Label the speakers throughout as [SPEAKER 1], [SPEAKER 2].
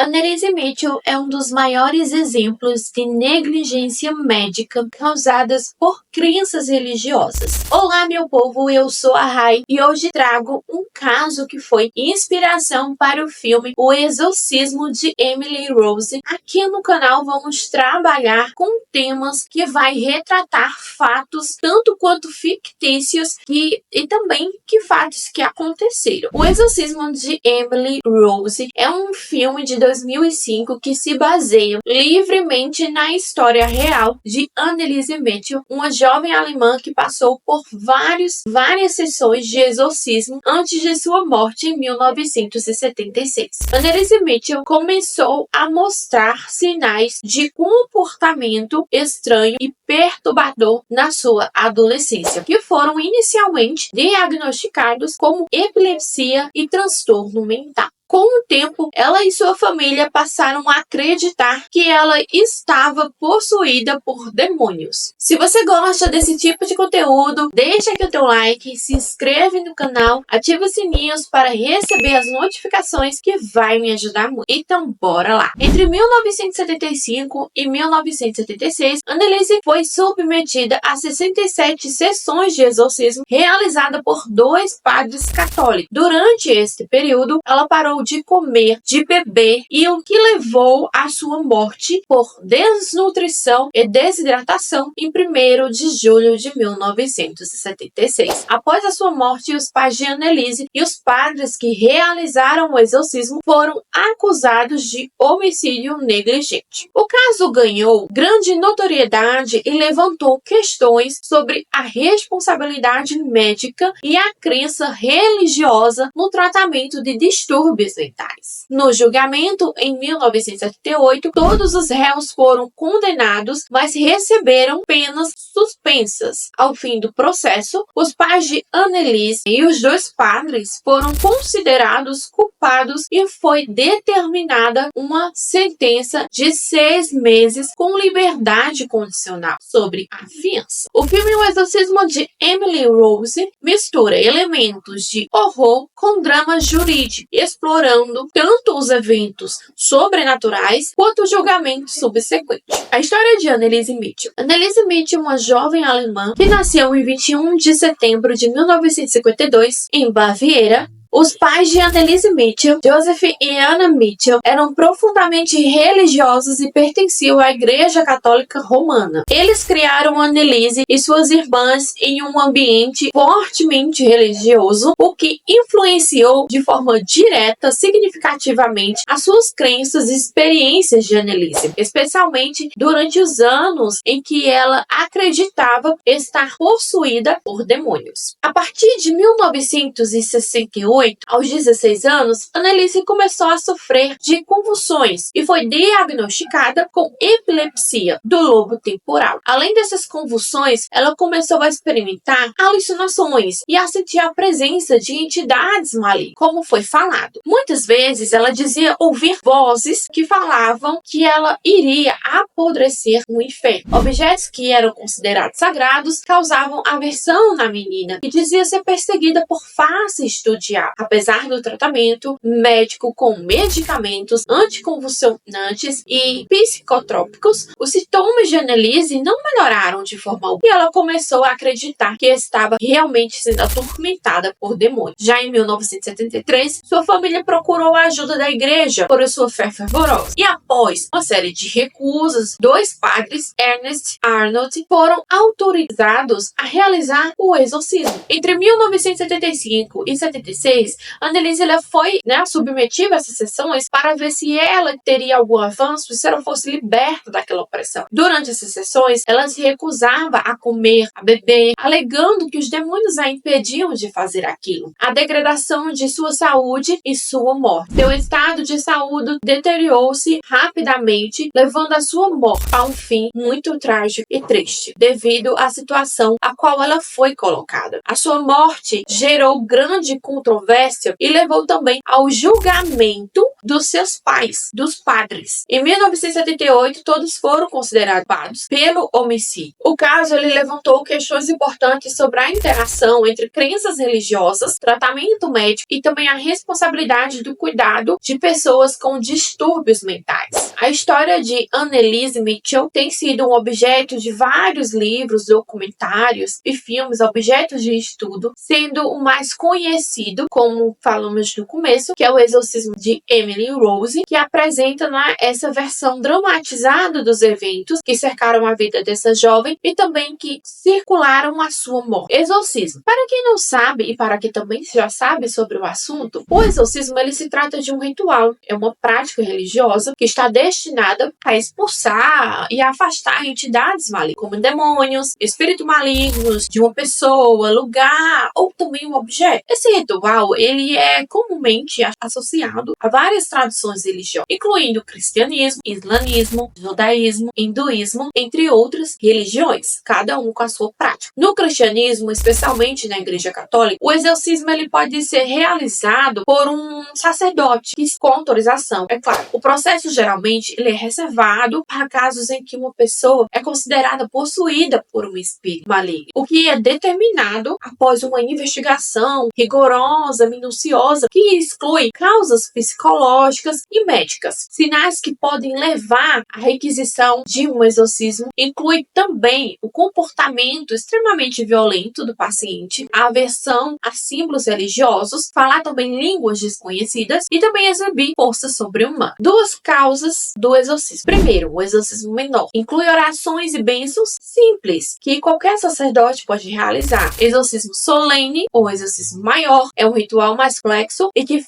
[SPEAKER 1] Anneliese Mitchell é um dos maiores exemplos de negligência médica causadas por crenças religiosas. Olá, meu povo, eu sou a Rai e hoje trago um caso que foi inspiração para o filme O Exorcismo de Emily Rose. Aqui no canal vamos trabalhar com temas que vai retratar fatos tanto quanto fictícios e também que fatos que aconteceram. O Exorcismo de Emily Rose é um filme de 2005 que se baseia livremente na história real de Anneliese Mitchell, uma jovem alemã que passou por várias sessões de exorcismo antes de sua morte em 1976. Anneliese Mitchell começou a mostrar sinais de comportamento estranho e perturbador na sua adolescência, que foram inicialmente diagnosticados como epilepsia e transtorno mental. Com o tempo, ela e sua família passaram a acreditar que ela estava possuída por demônios. Se você gosta desse tipo de conteúdo, deixa aqui o teu like, se inscreve no canal, ativa os sininhos para receber as notificações que vai me ajudar muito. Então, bora lá! Entre 1975 e 1976, Anneliese foi submetida a 67 sessões de exorcismo realizada por 2 padres católicos. Durante este período, ela parou de comer, de beber e o que levou à sua morte por desnutrição e desidratação em 1º de julho de 1976. Após a sua morte, os pais de Anneliese e os padres que realizaram o exorcismo foram acusados de homicídio negligente. O caso ganhou grande notoriedade e levantou questões sobre a responsabilidade médica e a crença religiosa no tratamento de distúrbios mentais. No julgamento, em 1978, todos os réus foram condenados, mas receberam penas suspensas. Ao fim do processo, os pais de Anneliese e os 2 padres foram considerados culpados e foi determinada uma sentença de 6 meses com liberdade condicional sobre a fiança. O filme O Exorcismo de Emily Rose mistura elementos de horror com drama jurídico, explorando tanto os eventos sobrenaturais quanto o julgamento subsequente. A história de Anneliese Mitchell. Anneliese Mitchell é uma jovem alemã que nasceu em 21 de setembro de 1952 em Baviera. Os pais de Anneliese Mitchell, Joseph e Anna Mitchell, eram profundamente religiosos e pertenciam à Igreja Católica Romana. Eles criaram Anneliese e suas irmãs em um ambiente fortemente religioso, o que influenciou de forma direta, significativamente, as suas crenças e experiências de Anneliese, especialmente durante os anos em que ela acreditava estar possuída por demônios. A partir de 1968, aos 16 anos, Anneliese começou a sofrer de convulsões e foi diagnosticada com epilepsia do lobo temporal. Além dessas convulsões, ela começou a experimentar alucinações e a sentir a presença de entidades malignas, como foi falado. Muitas vezes ela dizia ouvir vozes que falavam que ela iria apodrecer no inferno. Objetos que eram considerados sagrados causavam aversão na menina, que dizia ser perseguida por faces do diabo. Apesar do tratamento médico com medicamentos anticonvulsionantes e psicotrópicos, os sintomas de Anneliese não melhoraram de forma alguma e ela começou a acreditar que estava realmente sendo atormentada por demônios. Já em 1973, sua família procurou a ajuda da igreja por sua fé fervorosa. E após uma série de recusas, 2 padres, Ernest e Arnold, foram autorizados a realizar o exorcismo. Entre 1975 e 76, Anneliese foi submetida a essas sessões para ver se ela teria algum avanço e se ela fosse liberta daquela opressão. Durante essas sessões, ela se recusava a comer, a beber, alegando que os demônios a impediam de fazer aquilo. A degradação de sua saúde e sua morte. Seu estado de saúde deteriorou-se rapidamente, levando a sua morte a um fim muito trágico e triste, devido à situação a qual ela foi colocada. A sua morte gerou grande controvérsia controvérsia e levou também ao julgamento dos seus pais, dos padres. Em 1978, todos foram considerados culpados pelo homicídio. O caso ele levantou questões importantes sobre a interação entre crenças religiosas, tratamento médico e também a responsabilidade do cuidado de pessoas com distúrbios mentais. A história de Anneliese Mitchell tem sido um objeto de vários livros, documentários e filmes, objetos de estudo, sendo o mais conhecido, como falamos no começo, que é o Exorcismo de Emily Rose, que apresenta essa versão dramatizada dos eventos que cercaram a vida dessa jovem e também que circularam a sua morte. Exorcismo. Para quem não sabe e para quem também já sabe sobre o assunto, o exorcismo ele se trata de um ritual, é uma prática religiosa que está destinada a expulsar e afastar entidades malignas, como demônios, espíritos malignos de uma pessoa, lugar ou também um objeto. Esse ritual ele é comumente associado a várias tradições religiosas, incluindo cristianismo, islamismo, judaísmo, hinduísmo, entre outras religiões, cada um com a sua prática. No cristianismo, especialmente na Igreja Católica, o exorcismo ele pode ser realizado por um sacerdote com autorização, é claro. O processo geralmente ele é reservado para casos em que uma pessoa é considerada possuída por um espírito maligno, o que é determinado após uma investigação rigorosa, minuciosa, que exclui causas psicológicas e médicas. Sinais que podem levar à requisição de um exorcismo inclui também o comportamento extremamente violento do paciente, a aversão a símbolos religiosos, falar também línguas desconhecidas e também exibir força sobre-humana. Duas causas do exorcismo. Primeiro, o exorcismo menor. Inclui orações e bênçãos simples que qualquer sacerdote pode realizar. Exorcismo solene ou exorcismo maior é um ritual mais complexo e que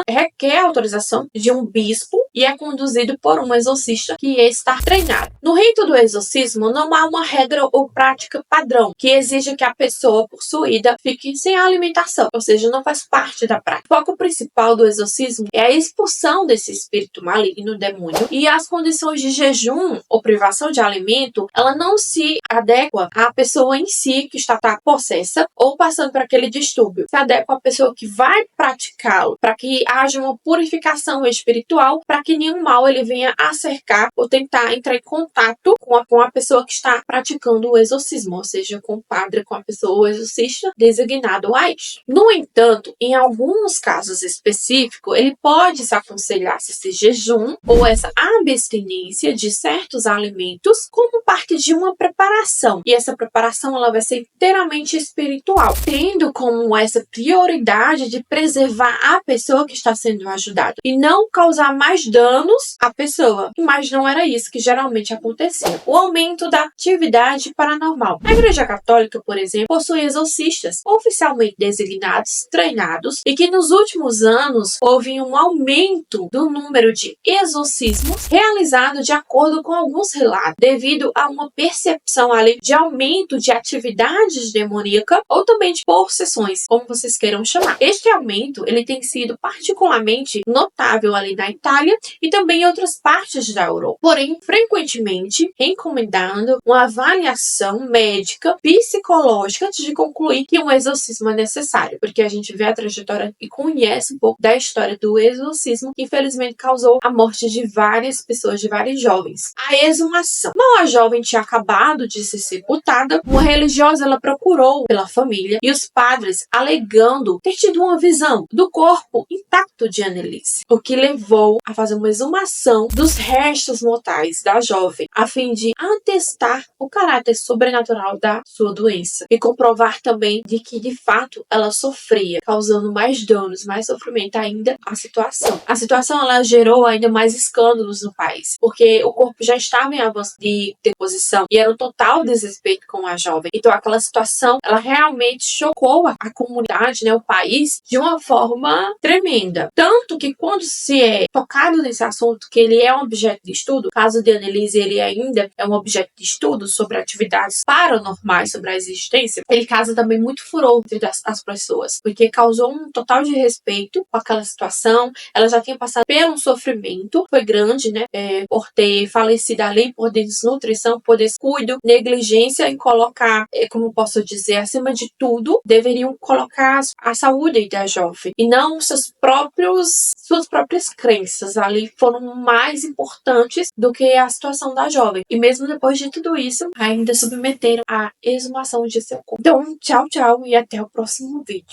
[SPEAKER 1] requer a autorização de um bispo e é conduzido por um exorcista que está treinado. No rito do exorcismo, não há uma regra ou prática padrão que exija que a pessoa possuída fique sem alimentação, ou seja, não faz parte da prática. O foco principal do exorcismo é a expulsão desse espírito maligno, demônio, e as condições de jejum ou privação de alimento, ela não se adequa à pessoa em si que está possessa ou passando por aquele distúrbio. Se adequa à pessoa que vai praticá-lo, para que haja uma purificação espiritual, para que nenhum mal ele venha a cercar ou tentar entrar em contato com a pessoa que está praticando o exorcismo, ou seja, com o padre, com a pessoa, o exorcista designado a isso. No entanto, em alguns casos específicos, ele pode se aconselhar esse jejum ou essa abstinência de certos alimentos como parte de uma preparação. E essa preparação ela vai ser inteiramente espiritual, tendo como essa prioridade de preservar a pessoa que está sendo ajudada e não causar mais danos à pessoa. Mas não era isso que geralmente acontecia. O aumento da atividade paranormal. A Igreja Católica, por exemplo, possui exorcistas oficialmente designados, treinados, e que nos últimos anos houve um aumento do número de exorcismos realizados de acordo com alguns relatos, devido a uma percepção ali de aumento de atividades demoníacas ou também de possessões, como vocês queiram chamar. Este aumento ele tem sido particularmente notável ali na Itália e também em outras partes da Europa. Porém, frequentemente recomendando uma avaliação médica, psicológica antes de concluir que um exorcismo é necessário, porque a gente vê a trajetória e conhece um pouco da história do exorcismo que infelizmente causou a morte de várias pessoas, de vários jovens. A exumação. Mal a jovem tinha acabado de ser sepultada, uma religiosa ela procurou pela família e os padres alegando ter tido uma visão do corpo intacto de Anneliese, o que levou a fazer uma exumação dos restos mortais da jovem, a fim de atestar o caráter sobrenatural da sua doença e comprovar também de que de fato ela sofria, causando mais danos, mais sofrimento ainda à situação. A situação ela gerou ainda mais escândalos no país, porque o corpo já estava em avanço de deposição e era um total desrespeito com a jovem. Então aquela situação ela realmente chocou a comunidade, né, o país, de uma forma tremenda. Tanto que quando se é tocado nesse assunto, que ele é um objeto de estudo, o caso de Anneliese ele ainda é um objeto de estudo sobre atividades paranormais, sobre a existência, ele causa também muito furor entre as pessoas, porque causou um total de respeito com aquela situação. Ela já tinha passado por um sofrimento, foi grande, grande, né? Por ter falecido ali por desnutrição, por descuido, negligência em colocar, como posso dizer, acima de tudo, deveriam colocar a saúde da jovem e não suas próprias crenças ali foram mais importantes do que a situação da jovem. E mesmo depois de tudo isso, ainda submeteram à exumação de seu corpo. Então, tchau, tchau e até o próximo vídeo.